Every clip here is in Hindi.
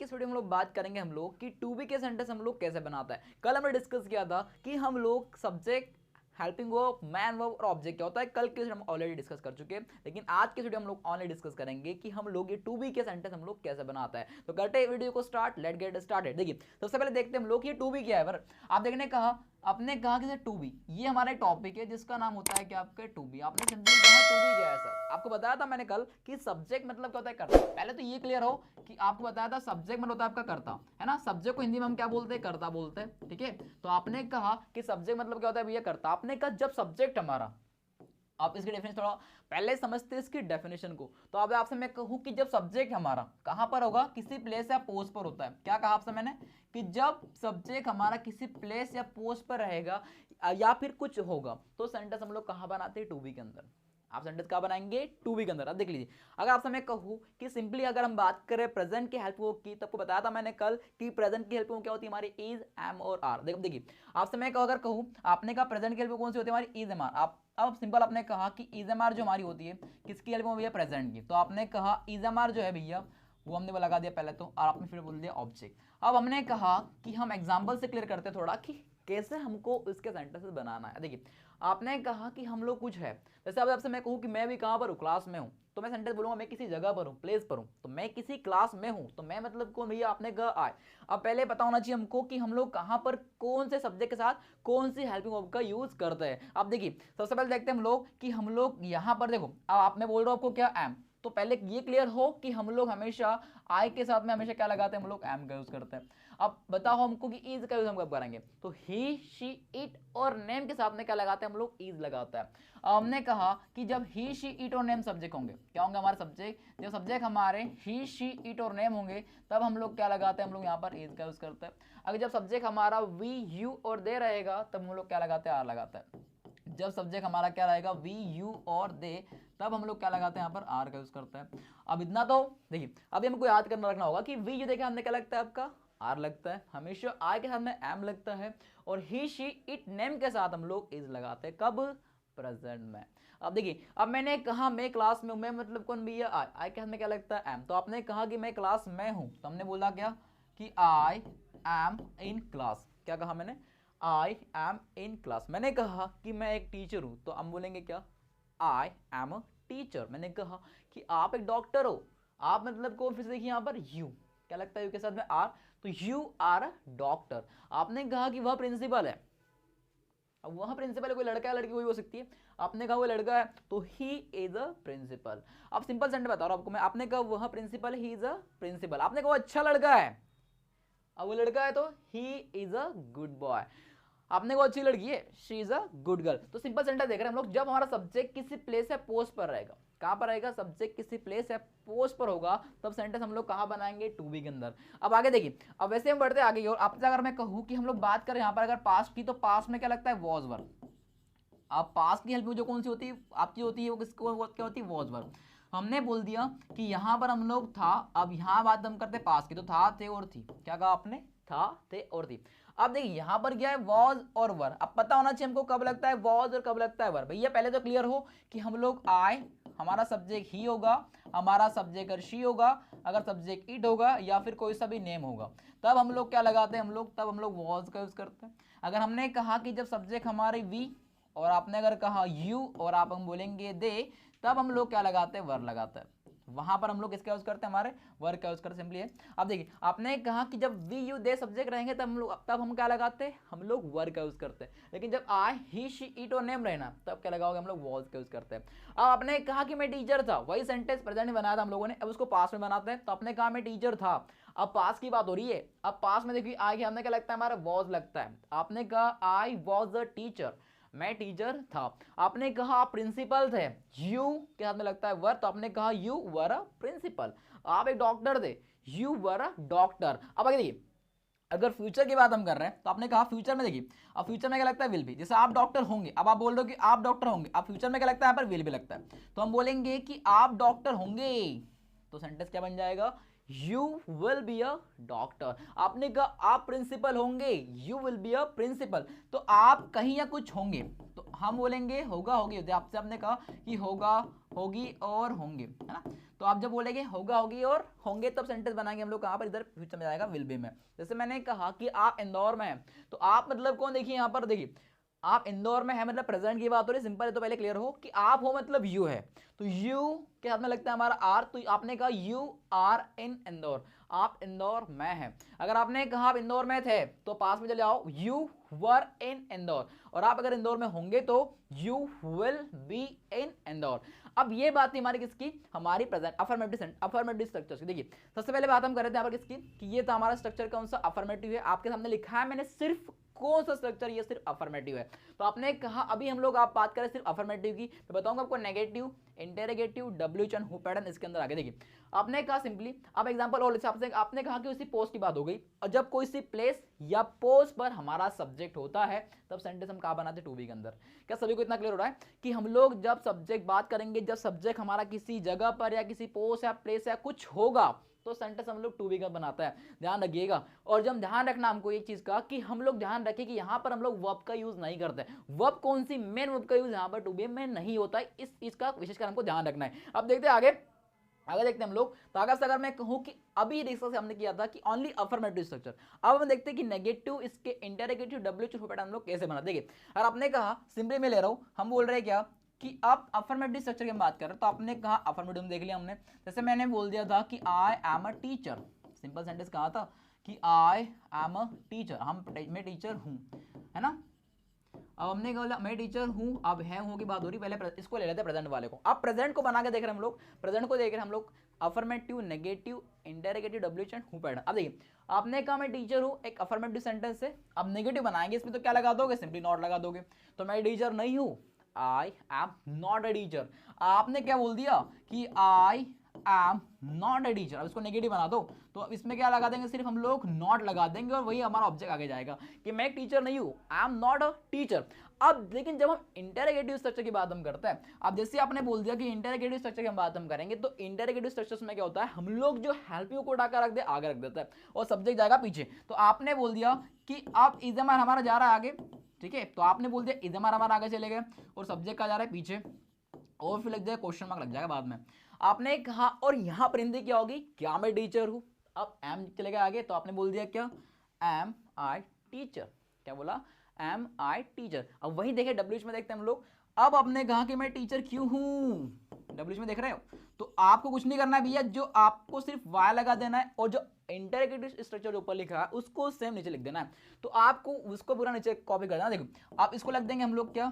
इस वीडियो में हम लोग बात करेंगे हम लोग कि टू बी के सेंटेंस हम लोग कैसे बनाता है। कल हमने डिस्कस किया था कि हम लोग subject, helping verb, man verb और ऑब्जेक्ट क्या होता है। कल के हम ऑलरेडी डिस्कस कर चुके हैं, लेकिन आज के वीडियो हम लोग ऑनली डिस्कस करेंगे कि हम लोग ये टू बी के सेंटेंस हम लोग कैसे बनाता है। तो करते हैं वीडियो को स्टार्ट, लेट गेट स्टार्टेड। देखिए सबसे पहले देखते हैं हम लोग ये टू बी क्या है। पर आप देखने कहा, आपने कहा कि टू बी ये हमारा टॉपिक है जिसका नाम होता है क्या आपके टू बी। आपने सिंपली कहा टू बी क्या है सर। आपको बताया था मैंने कल कि सब्जेक्ट मतलब क्या होता है कर्ता। पहले तो ये क्लियर हो कि आपको बताया था सब्जेक्ट मतलब होता है आपका कर्ता, है ना। सब्जेक्ट को हिंदी में हम क्या बोलते हैं, कर्ता बोलते हैं, ठीक है। तो आपने कहा कि सब्जेक्ट मतलब क्या होता है भैया, कर्ता। आपने कहा जब सब्जेक्ट हमारा, आप इसकी डेफिनेशन थोड़ा पहले समझते हैं इसकी डेफिनेशन को। तो अब आपसे मैं कहूं कि जब सब्जेक्ट हमारा कहां पर होगा, किसी प्लेस या पोस्ट पर होता है। क्या कहा आपसे मैंने कि जब सब्जेक्ट हमारा किसी प्लेस या पोस्ट पर रहेगा या फिर कुछ होगा, तो सेंटेंस हम लोग कहां बनाते हैं, टू बी के अंदर। आप सेंटेंस कहां बनाएंगे, टू बी के अंदर। अब देख लीजिए, अगर आपसे मैं कहूं कि सिंपली अगर हम बात करें प्रेजेंट की हेल्प की, तो आपको बताया था मैंने कल कि प्रेजेंट की हेल्प क्या होती है हमारी, इज, एम और आर। देखिए आपसे मैं अगर कहूं, आपने कहा प्रेजेंट की हेल्प कौन सी होती है हमारी, इज, एम, आर। आप अब सिंपल आपने कहा कि इज एम आर जो हमारी होती है किसकी हेल्प में भैया, प्रेजेंट की। तो आपने कहा इज एम आर जो है भैया वो हमने लगा दिया पहले तो, और आपने फिर बोल दिया ऑब्जेक्ट। अब हमने कहा कि हम एग्जांपल से क्लियर करते थोड़ा कि कैसे हमको इसके सेंटेंसेस बनाना है। देखिए आपने कहा कि हम लोग कुछ है, जैसे अब आपसे मैं कहूँ कि मैं भी कहाँ पर हूँ, क्लास में हूँ, तो मैं सेंटेंस बोलूंगा मैं किसी जगह पर हूँ, प्लेस पर हूँ। तो मैं किसी क्लास में हूँ, तो मैं मतलब कौन भैया, आपने कहा आए। अब पहले पता होना चाहिए हमको कि हम लोग कहाँ पर कौन से सब्जेक्ट के साथ कौन सी हेल्पिंग वर्ब का यूज करते हैं। अब देखिए सबसे पहले देखते हैं हम लोग कि हम लोग यहाँ पर देखो, अब आप मैं बोल रहा हूँ आपको क्या, एम। तो पहले ये क्लियर हो कि हम लोग हमेशा आई के साथ में हमेशा क्या लगाते हैं, हम लोग एम का यूज करते हैं। अब बताओ हमको कि इज का यूज हम कब करेंगे, तो ही, शी, इट और नेम के साथ में क्या लगाते हैं हम लोग, इज लगाता है। हमने कहा कि जब ही, शी, इट और नेम सब्जेक्ट होंगे, क्या होंगे हमारे सब्जेक्ट, जब सब्जेक्ट हमारे ही, शी, इट और नेम होंगे, तब हम लोग क्या लगाते हैं, हम लोग यहाँ पर इज का यूज करते हैं। अगर जब सब्जेक्ट हमारा वी, यू और दे रहेगा, तब हम लोग क्या लगाते हैं, आर लगाते हैं। जब सब्जेक्ट हमारा क्या रहेगा, वी, यू और दे, तब हम लोग क्या लगाते हैं, यहाँ पर आर का यूज करते हैं। अब इतना तो देखिए, अभी हमको याद करना रखना होगा कि वी यू देखिए हमने क्या लगता है आपका, आर लगता है हमेशा, आई के साथ में एम लगता है, और ही, शी, इट, नेम के साथ हम लोग इज लगाते हैं। कब, प्रेजेंट में। अब देखिए, अब मैंने कहा मैं क्लास में हूं, मैं मतलब कौन भैया, आई। आई के साथ में क्या लगता है, एम। तो आपने कहा कि मैं क्लास में हूं, तो हमने बोला क्या कि आई एम इन क्लास। क्या कहा मैंने, आई एम इन क्लास। मैंने कहा कि मैं एक टीचर हूं, तो हम बोलेंगे क्या, आई एम अ टीचर। मैंने कहा कि आप एक डॉक्टर हो, आप मतलब को फिर से देखिए यहाँ पर यू क्या लगता है, यू के साथ में आर, तो यू आर अ डॉक्टर। आपने कहा कि वह प्रिंसिपल है, अब वह प्रिंसिपल है, कोई लड़का है लड़की कोई हो सकती है। आपने कहा वो लड़का है, तो ही इज अ प्रिंसिपल। अब सिंपल सेंटेंस बता रहा हूं आपको मैं, आपने कहा वह principal, he is a principal. आपने कहा वो अच्छा लड़का है, अब वो लड़का है तो he is a good boy. आपने को अच्छी लड़की है, she is a good girl. तो सिंपल सेंटेंस देख रहे हैं हम लोग, जब हमारा सब्जेक्ट किसी प्लेस या पोस्ट पर रहेगा, कहां पर रहेगा, सब्जेक्ट किसी प्लेस या पोस्ट पर होगा, तब सेंटेंस हम लोग कहां बनाएंगे, टू बी के अंदर। अब आगे देखिए, अब वैसे हम बढ़ते आगे और आपसे अगर मैं कहूं कि हम लोग बात करें यहां पर अगर पास्ट की, तो पास्ट में क्या लगता है, वॉज वर्ब। अब पास्ट की हेल्प में जो कौन सी होती है आपकी होती है, वो किसको क्या होती है, वॉज वर्ब। हमने बोल दिया कि यहां पर हम लोग था, अब यहां बात हम करते पास्ट की, तो था, थे और थी। क्या कहा आपने, था, थे और थी। अब देखिए यहां पर क्या है, वॉज और वर। अब पता होना चाहिए हमको कब लगता है वॉज और कब लगता है वर। भैया पहले तो क्लियर हो कि हम लोग आए, हमारा सब्जेक्ट ही होगा, हमारा सब्जेक्ट शी होगा, अगर सब्जेक्ट इट होगा या फिर कोई सा भी नेम होगा, तब हम लोग क्या लगाते हैं, हम लोग तब हम लोग वॉज का यूज करते हैं। अगर हमने कहा कि जब सब्जेक्ट हमारे वी और आपने अगर कहा यू और आप हम बोलेंगे दे, तब हम लोग क्या लगाते हैं, वर लगाते हैं। वहां पर हम लोग किसका यूज करते हैं, हमारे वर्क का यूज करते, सिंपली है। अब देखिए आपने कहा कि जब वी यू दे सब्जेक्ट रहेंगे तब हम क्या लगाते हैं, हम लोग वर्क का यूज करते हैं। लेकिन जब आई, ही, शी, इट और नेम रहना, तब क्या लगाओगे, हम लोग वॉज का यूज करते हैं। अब आपने कहा कि मैं टीचर था, वही सेंटेंस प्रेजेंट में बनाया था हम लोगों ने, अब उसको पास्ट में बनाते हैं। तो आपने कहा मैं टीचर था, अब पास की बात हो रही है। अब पास में देखिए आई के हमने क्या लगता है, हमारा वॉज लगता है। आपने कहा आई वॉज अ टीचर, मैं टीचर था। आपने कहा आप प्रिंसिपल थे, यू के हाथ में लगता है वर, तो आपने कहा यू वर अ प्रिंसिपल। आप एक डॉक्टर थे, यू वर अ डॉक्टर। अब आगे देखिए, अगर फ्यूचर की बात हम कर रहे हैं, तो आपने कहा फ्यूचर में देखिए, अब फ्यूचर में क्या लगता है, विल बी। जैसे आप डॉक्टर होंगे, अब आप बोल रहे हो कि आप डॉक्टर होंगे, अब फ्यूचर में क्या लगता है, यहाँ पर विल बी लगता है। तो हम बोलेंगे कि आप डॉक्टर होंगे, तो सेंटेंस क्या बन जाएगा, you will be a doctor. आपने कहा आप प्रिंसिपल होंगे, you will be a principal. तो आप कहीं या कुछ होंगे, तो हम बोलेंगे होगा होगी, होते आपसे आपने कहा कि होगा होगी और होंगे, है ना। तो आप जब बोलेंगे होगा होगी और होंगे तब सेंटेंस बनाएंगे हम लोग कहाँ पर, इधर फ्यूचर में जाएगा विल बी में। जैसे मैंने कहा कि आप इंदौर में हैं, तो आप मतलब कौन, देखिए यहाँ पर देखिए आप इंदौर में है मतलब प्रेजेंट की बात हो रही है, सिंपल है तो पहले क्लियर हो कि आप हो मतलब यू है, तो यू के साथ में लगता है हमारा आर, तो आपने कहा यू आर इन इंदौर, आप इंदौर में हैं। अगर आपने कहा आप इंदौर में थे तो पास में चले आओ, यू वर इन इंदौर, और आप अगर इंदौर में होंगे तो यू विल बी इन इंदौर। अब ये बात थी हमारी किसकी, हमारी प्रेजेंट अफर्मेटिव स्ट्रक्चर की। देखिए सबसे पहले बात हम कर रहे थे यहाँ पर किसकी, कि ये था हमारा स्ट्रक्चर कौन सा, अफर्मेटिव है। आपके सामने लिखा है मैंने सिर्फ कौन सा स्ट्रक्चर, ये सिर्फ अफर्मेटिव है। तो आपने कहा अभी हम लोग आप बात करें सिर्फ अफर्मेटिव की, तो बताऊंगा आपको negative, interrogative, WH and who pattern इसके अंदर आगे। देखिए आपने कहा सिंपली, अब एग्जांपल और आपसे आपने कहा कि उसी पोस्ट की बात हो गई, और जब कोई सी प्लेस या पोस्ट पर हमारा सब्जेक्ट होता है तब सेंटेंस हम कहाँ बनाते हैं, टू बी के अंदर। क्या सभी को इतना क्लियर हो रहा है कि हम लोग जब सब्जेक्ट बात करेंगे, जब सब्जेक्ट हमारा किसी जगह पर या किसी पोस्ट या प्लेस या कुछ होगा तो सेंटेंस हम लोग टू बी का बनाता है, ध्यान रखिएगा। और जब ध्यान रखना हमको एक चीज का कि हम लोग ध्यान रखें कि यहाँ पर हम लोग वर्ब का यूज नहीं करते। वर्ब कौन सी, मेन वर्ब का यूज यहाँ पर टू बी में नहीं होता है, इस चीज का विशेषकर हमको ध्यान रखना है। अब देखते हैं आगे देखते हैं हम लोग। तो अगर मैं कहूं कि अभी डिस्कस हमने किया था कि ओनली अफर्मेटिव स्ट्रक्चर, अब हम देखते हैं कि नेगेटिव, इसके इंटेरोगेटिव, डब्ल्यूएच पैटर्न हम लोग कैसे बना। देखिए और आपने कहा सिंपली मैं ले रहा हूं, हम बोल रहे हैं क्या कि आप अफर्मेटिव स्ट्रक्चर की बात कर रहे हैं, तो आपने कहा अफर्मेटिव देख लिया हमने। जैसे मैंने बोल दिया था कि I am a teacher, simple sentence कहा था कि आई एम अ टीचर, मैं टीचर हूं, है ना। अब हमने बोला मैं टीचर हूं, अब है हूं की बात हो रही, पहले इसको ले लेते हैं प्रेजेंट वाले को। अब प्रेजेंट को बना के देख रहे हैं हम लोग, प्रेजेंट को देख रहे हैं हम लोग, affirmative, negative, interrogative, WH and who pattern. अब देखिए आपने कहा मैं टीचर हूं, एक अफर्मेटिव सेंटेंस है। अब नेगेटिव बनाएंगे इसमें तो क्या लगा दोगे, सिंपली नॉट लगा दोगे। तो मैं टीचर नहीं हूं, I am not a teacher. आपने क्या बोल दिया कि I am not a teacher. अब इसको नेगेटिव बना दो, तो अब इसमें क्या लगा देंगे, सिर्फ हम लोग नॉट लगा देंगे और वही हमारा ऑब्जेक्ट आगे जाएगा कि मैं एक टीचर नहीं हूं, I am not a teacher. अब लेकिन जब हम इंटेरोगेटिव स्ट्रक्चर की बात हम करते हैं, अब जैसे आपने बोल दिया कि इंटेरोगेटिव स्ट्रक्चर की बात हम करेंगे, तो इंटेरोगेटिव स्ट्रक्चर्स में क्या होता है, हम लोग जो हेल्पिंग को उठाकर रख दे आगे रख देता है और सब्जेक्ट जाएगा पीछे। तो आपने बोल दिया कि अब इज़मार हमारा जा रहा है आगे, ठीक है, तो आपने बोल दिया इज़मार हमारा आगे चले गए और सब्जेक्ट का जा रहा है पीछे, और फिर लग जाएगा क्वेश्चन मार्क लग जाएगा बाद में। आपने कहा और यहाँ पर हिंदी क्या होगी, क्या मैं टीचर हूँ, अब एम चलेगा आगे, तो आपने बोल दिया क्या, एम आई टीचर, क्या बोला, एम आई टीचर। अब वही देखे डब्ल्यूएच में देखते हैं हम लोग। अब आपने कहा कि मैं टीचर क्यों हूं, डब्ल्यूएच में देख रहे हो, तो आपको कुछ नहीं करना है भैया, जो आपको सिर्फ वाई लगा देना है और जो इंटेरोगेटिव स्ट्रक्चर ऊपर लिखा है उसको सेम नीचे लिख देना है। तो आपको उसको पूरा नीचे कॉपी कर देना। देखो आप इसको लिख देंगे हम लोग क्या,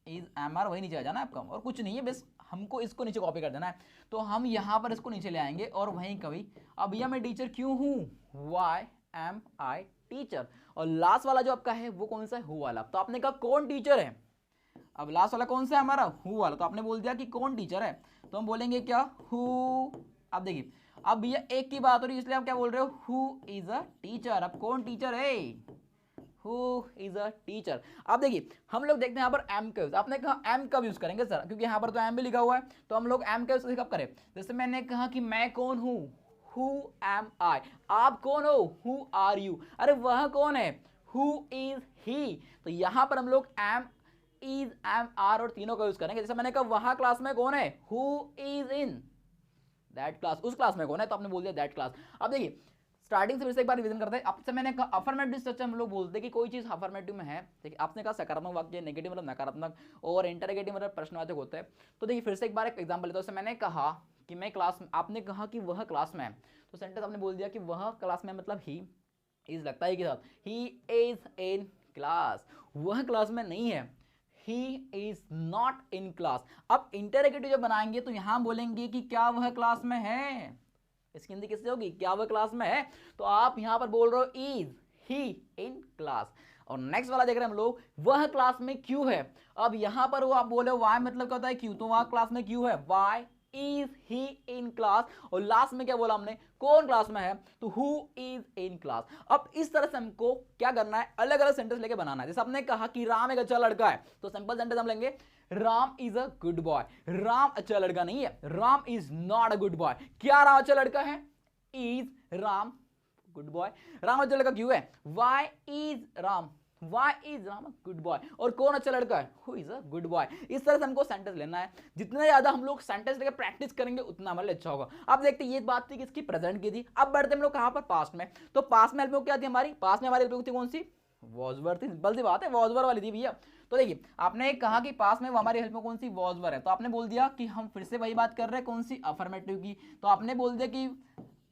इज एम आर, वही नीचे आ जाना आपका, और कुछ नहीं है, बस हमको इसको नीचे कॉपी कर देना है। तो हम यहाँ पर इसको नीचे ले आएंगे और वहीं कभी, अब भैया मैं टीचर क्यों हूँ, वाई एम आई टीचर। और लास्ट वाला जो आपका है वो कौन सा है, हु वाला। तो आपने कहा कौन टीचर है, अब लास्ट वाला कौन सा है हमारा, हु वाला। तो आपने बोल दिया कि कौन टीचर है, तो हम बोलेंगे क्या, हु। अब देखिए अब भैया एक की बात हो रही है इसलिए आप क्या बोल रहे हो, हु इज अ टीचर। अब कौन टीचर है, हु इज अ टीचर। अब देखिए हम लोग देखते हैं यहाँ पर एम का यूज। आपने कहा एम कब यूज करेंगे सर, क्योंकि यहाँ पर तो एम भी लिखा हुआ है, तो हम लोग एम का यूज कब करें। जैसे मैंने कहा कि मैं कौन हूँ, हु एम आई। आप कौन हो, हु आर यू। अरे वह कौन है, हु इज ही। तो यहाँ पर हम लोग एम, इज, एम, आर और तीनों का यूज करेंगे। जैसे मैंने कहा वहाँ क्लास में कौन है, who is in that class, उस क्लास में कौन है, तो आपने बोल दिया दैट क्लास। अब देखिए स्टार्टिंग से फिर से एक बार रिवीजन करते हैं। आपसे मैंने कहा अफर्मेटिव स्ट्रक्चर हम लोग बोलते हैं कि कोई चीज अफर्मेटिव में है, देखिए आपने कहा सकारात्मक वाक्य, नेगेटिव मतलब नकारात्मक, और इंटरोगेटिव मतलब प्रश्नवाचक होता है। तो देखिए फिर से एक बार एक एग्जांपल लेते हैं। जैसे मैंने कहा कि मैं क्लास में, आपने कहा कि वह क्लास में है, तो सेंटेंस आपने बोल दिया कि वह क्लास में मतलब ही इज लगता है के साथ, ही इज इन क्लास, वह क्लास में नहीं है, he is not in class। अब इंटरोगेटिव जब बनाएंगे तो यहां बोलेंगे कि क्या वह क्लास में है, इसकी हिंदी किससे होगी, क्या वह क्लास में है। तो आप यहां पर बोल रहे हो इज ही इन क्लास। और नेक्स्ट वाला देख रहे हैं हम लोग, वह क्लास में क्यों है। अब यहां पर वो आप बोले वाई मतलब क्या होता है, क्यों, तो वह क्लास में क्यों है, why is he in class. और लास्ट में क्या बोला हमने, कौन क्लास में है, तो हु इज इन क्लास। अब इस तरह से हमको क्या करना है, अलग अलग सेंटेंस लेके बनाना है। जैसे आपने कहा कि राम एक अच्छा लड़का है, तो सिंपल सेंटेंस हम लेंगे Ram is a good boy. Ram अच्छा लड़का नहीं है, Ram is not a good boy. क्या राम अच्छा लड़का है, is Ram good boy. Ram अच्छा लड़का क्यों है, why is Ram, why is Ram a good boy, और कौन अच्छा लड़का है, who is a good boy. इस तरह से हमको सेंटेंस लेना है। जितने ज्यादा हम लोग सेंटेंस लेकर प्रैक्टिस करेंगे उतना हमारे लिए अच्छा होगा। अब देखते हैं ये बात थी किसकी, प्रेजेंट की थी। अब बढ़ते हम लोग कहां पर, पास्ट में। तो पास्ट में हेल्प क्या थी हमारी, पास्ट में हमारी हेल्प थी कौन सी, वॉजवर थी। सिंपल सी बात है, वॉजवर वाली थी भैया। तो देखिए आपने कहा कि पास में हमारी हेल्प में कौन सी, वॉजवर है। तो आपने बोल दिया कि हम फिर से वही बात कर रहे हैं, कौन सी, अफर्मेटिव की। तो आपने बोल दिया कि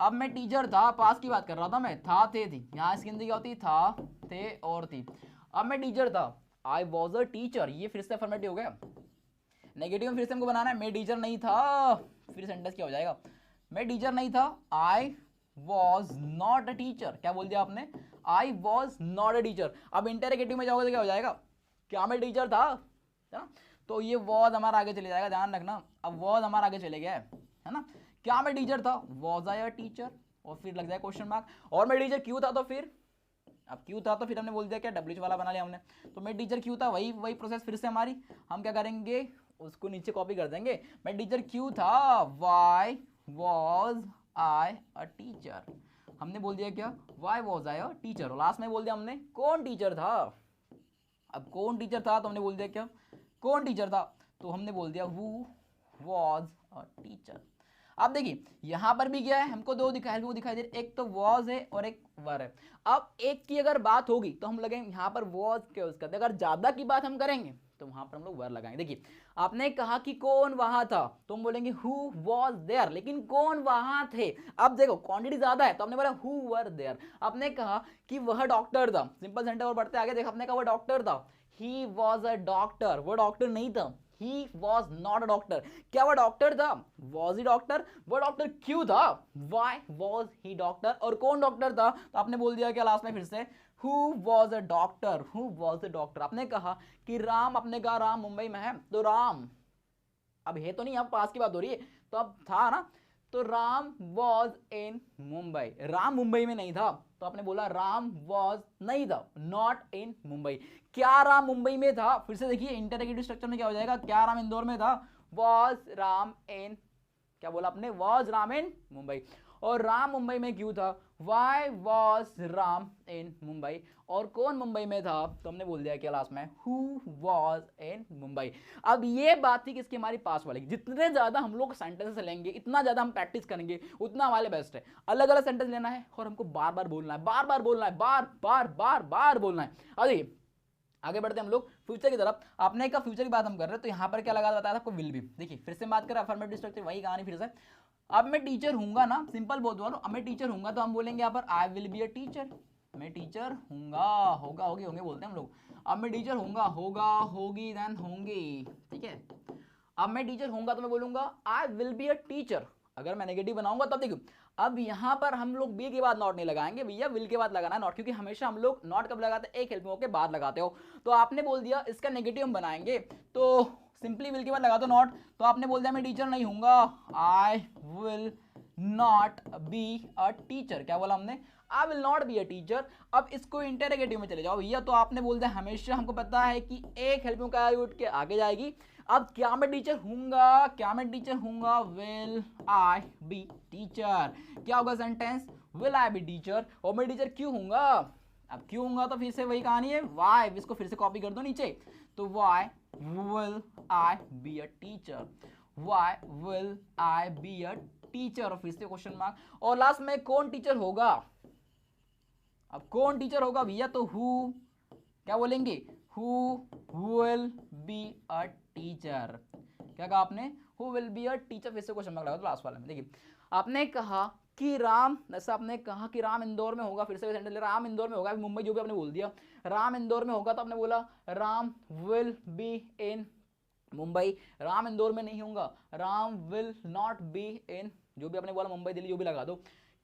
अब मैं टीचर था, पास की बात कर रहा था मैं, था थे थी, यहाँ इसकी हिंदी क्या होती, था थे और थी। अब मैं टीचर था, आई वॉज अ टीचर, ये फिर से अफर्मेटिव हो गया। नेगेटिव में फिर से हमको बनाना है, मैं टीचर नहीं था, फिर सेंटेंस क्या हो जाएगा, मैं टीचर नहीं था, I was not a teacher. क्या बोल दिया आपने, I was not a teacher. अब इंटरगेटिव में जाओगे तो क्या हो जाएगा, क्या मैं टीचर था, है ना। तो ये वॉज हमारा आगे चले जाएगा, ध्यान रखना। अब वॉज हमारा आगे चले गया है ना, क्या मैं टीचर था, वॉज आई अ टीचर, और फिर लग जाए क्वेश्चन मार्क। और मैं टीचर क्यों था, तो फिर अब क्यों था तो फिर हमने बोल दिया क्या, डब्ल्यूएच वाला बना लिया हमने। तो मैं टीचर क्यों था, वही प्रोसेस फिर से हमारी, हम क्या करेंगे, उसको नीचे कॉपी कर देंगे। मैं टीचर क्यों था, why was I a teacher. हमने बोल दिया क्या, why was I a teacher. और लास्ट में बोल दिया हमने कौन टीचर था। अब कौन टीचर था तो हमने बोल दिया क्या, कौन टीचर था, तो हमने बोल दिया हु वॉज अ टीचर। अब देखिए यहां पर भी क्या है, हमको दो दिखाई दे रहे, एक तो वॉज है और एक वर है। अब एक की अगर बात होगी तो हम लगाएंगे यहां पर वॉज के उसका, अगर ज्यादा की बात हम करेंगे तो वहां पर हम लोग वर लगाएंगे। देखिए आपने कहा कि कौन वहां था, तो हम बोलेंगे हु वॉज देयर, लेकिन कौन वहां थे। अब देखो क्वांटिटी ज्यादा है तो हमने बोला हु वर देयर। आपने कहा कि वह डॉक्टर था, सिंपल सेंटेंस और बढ़ते आगे देखो, आपने कहा वह डॉक्टर था, ही वॉज अ डॉक्टर, वो डॉक्टर नहीं था, he was not a doctor। क्या वह डॉक्टर था, was he डॉक्टर, वो डॉक्टर क्यों था, why was he डॉक्टर, और कौन डॉक्टर था, तो आपने बोल दिया क्या लास्ट में फिर से, who was a doctor, who was a doctor। आपने कहा कि राम, आपने कहा राम मुंबई में है, तो राम अब है तो नहीं, अब पास की बात हो रही है, तो अब था ना, तो राम वॉज इन मुंबई, राम मुंबई में नहीं था, तो आपने बोला राम वॉज नहीं था, नॉट इन मुंबई। क्या राम मुंबई में था, फिर से देखिए इंटरगेटिव स्ट्रक्चर में क्या हो जाएगा, क्या राम इंदौर में था, वॉज राम इन, क्या बोला आपने, वॉज राम इन मुंबई। और राम मुंबई में क्यों था, वाई वॉज राम इन मुंबई, और कौन मुंबई में था, तो हमने बोल दिया क्या लास्ट में, हु वॉज इन मुंबई। अब ये बात थी किसकी, हमारी पास वाले की। जितने ज्यादा हम लोग सेंटेंस लेंगे, इतना ज्यादा हम प्रैक्टिस करेंगे, उतना हमारे बेस्ट है। अलग अलग सेंटेंस लेना है और हमको बार बार बोलना है, बार बार बोलना है, बार बार बार बार बोलना है। अब देखिए आगे बढ़ते हम लोग फ्यूचर की तरफ। आपने कहा फ्यूचर की बात हम कर रहे हैं, तो यहाँ पर क्या लगा बताया था आपको, विल बी। देखिए फिर से बात करें अफर्मेटिव स्ट्रक्चर, वही कहानी फिर से। अब मैं टीचर हूंगा ना, सिंपल बोल दो, अब मैं टीचर हूंगा तो हम बोलेंगे यहाँ पर आई विल बी अ टीचर। मैं टीचर हूंगा, होगा होगी होंगे बोलते हैं हम लोग। अब मैं टीचर हूंगा, होगा होगी देन होंगी, ठीक है। अब मैं टीचर हूंगा तो मैं बोलूंगा आई विल बी अ टीचर। अगर मैं नेगेटिव बनाऊंगा तब देखो, अब यहां पर हम लोग बी के बाद नॉट नहीं लगाएंगे भैया, विल के बाद लगाना है नॉट, क्योंकि हमेशा हम लोग नॉट कब लगाते हैं, एक हेल्प के बाद लगाते हो। तो आपने बोल दिया इसका नेगेटिव हम बनाएंगे, तो सिंपली विल के बाद लगा दो नॉट। तो आपने बोल दिया मैं टीचर नहीं हूंगा, I will not be a teacher. क्या बोला हमने, I will not be a teacher. अब इसको इंटरगेटिव में चले जाओ भैया, तो आपने बोल दिया हमेशा हमको पता है कि एक हेल्पिंग का उठ के आगे जाएगी। अब क्या मैं टीचर हूंगा, क्या मैं टीचर हूंगा, विल आई बी टीचर। क्या होगा sentence, will I be teacher. और मैं टीचर क्यों हूंगा, अब क्यों हूंगा तो फिर से वही कहानी है, वाई, इसको फिर से कॉपी कर दो नीचे, तो why will I be a teacher, why will I be a teacher, और फिर से क्वेश्चन मार्क। और लास्ट में कौन टीचर होगा, अब कौन टीचर होगा भैया, तो हु, क्या बोलेंगे, who will be a teacher. क्या कहा आपने, who will be a teacher, फिर से क्वेश्चन मार्क लगा दो लास्ट वाले में। देखिए आपने कहा कि राम, जैसा आपने कहा कि राम इंदौर में होगा, फिर से सेंटेंस राम इंदौर में होगा, मुंबई जो भी आपने बोल दिया, राम इंदौर में होगा, तो आपने बोला Ram will be in Mumbai. Ram Indore में नहीं होगा, राम विल नॉट बी इन, जो भी आपने बोला मुंबई दिल्ली जो भी लगा दो।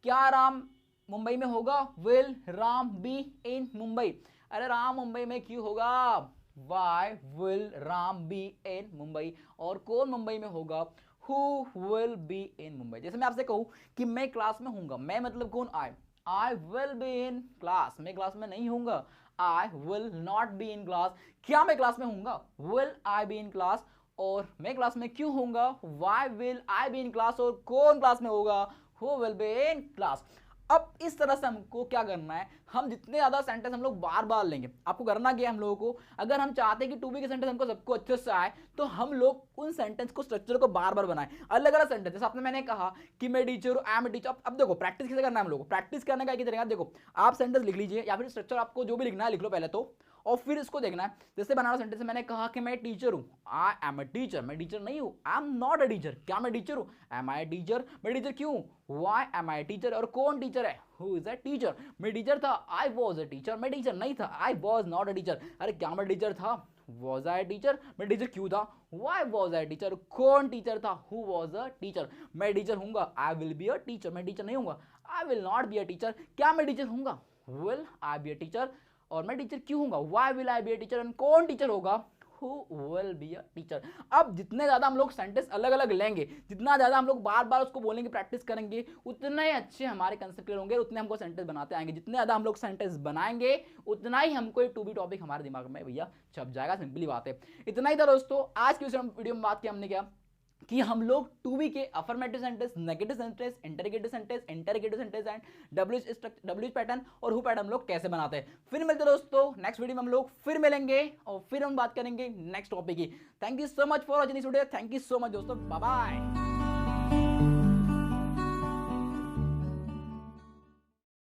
क्या राम मुंबई में होगा, will Ram be in Mumbai. अरे राम मुंबई में क्यों होगा, why will Ram be in Mumbai. और कौन मुंबई में होगा, who will be in Mumbai. जैसे मैं आपसे कहूं कि मैं क्लास में हूंगा, मैं मतलब कौन, I will be in class, मैं क्लास में नहीं हूंगा, I will not be in class. क्या मैं क्लास में हूंगा, will I be in class. और मैं क्लास में क्यों हूंगा, why will I be in class. और कौन क्लास में होगा, who will be in class. अब इस तरह से हमको क्या करना है, हम जितने ज्यादा सेंटेंस हम लोग बार बार लेंगे, आपको करना क्या है, हम लोगों को अगर हम चाहते हैं कि टू बी के सेंटेंस हमको सबको अच्छे से आए तो हम लोग उन सेंटेंस को स्ट्रक्चर को बार बार बनाएं, अलग अलग सेंटेंस। जैसे आपने मैंने कहा कि मैं टीचर हूं, आई एम टीचर। अब देखो प्रैक्टिस कैसे करना है हम लोग को, प्रैक्टिस करने का एक तरीका, देखो आप सेंटेंस लिख लीजिए या फिर स्ट्रक्चर आपको जो भी लिखना है लिख लो पहले तो, और फिर इसको देखना है। जैसे बनाना सेंटेंस मैंने कहा कि मैं टीचर हूं, आई एम ए टीचर, मैं टीचर नहीं हूं, I am not a teacher, क्या मैं टीचर हूं, एम आई टीचर, मैं टीचर क्यों, व्हाई एम आई टीचर, और कौन टीचर है, हु इज अ टीचर, मैं टीचर था, आई वाज अ टीचर, मैं टीचर नहीं था, I was not a teacher, अरे क्या मैं टीचर था, was I a टीचर, मैं टीचर क्यों था, why was I a teacher, कौन टीचर था, who was a टीचर, मैं टीचर हूंगा, I will be a teacher, मैं टीचर नहीं हूंगा, I will not be a teacher, क्या मैं टीचर हूंगा, will I be a teacher, और मैं टीचर क्यों हूंगा, why will I be a teacher, कौन टीचर होगा, who will be a teacher. अब जितने ज्यादा हम लोग सेंटेंस अलग अलग लेंगे, जितना ज्यादा हम लोग बार बार उसको बोलेंगे, प्रैक्टिस करेंगे, उतने ही अच्छे हमारे कंसेप्ट क्लियर होंगे, उतने हमको सेंटेंस बनाते आएंगे। जितने ज्यादा हम लोग सेंटेंस बनाएंगे उतना ही हमको एक टू बी टॉपिक हमारे दिमाग में भैया छप जाएगा, सिंपली बात है। इतना ही था दोस्तों आज की वीडियो में बात की हमने क्या कि हम लोग टू बी के affirmative sentence, negative sentence, interrogative sentence, interrogative sentence and WH pattern और हु पैटर्न हम लोग कैसे बनाते हैं। फिर मिलते हैं दोस्तों नेक्स्ट वीडियो में, हम लोग फिर मिलेंगे और फिर हम बात करेंगे नेक्स्ट टॉपिक की। Thank you so much for watching this video, thank you so much दोस्तों, बाय बाय।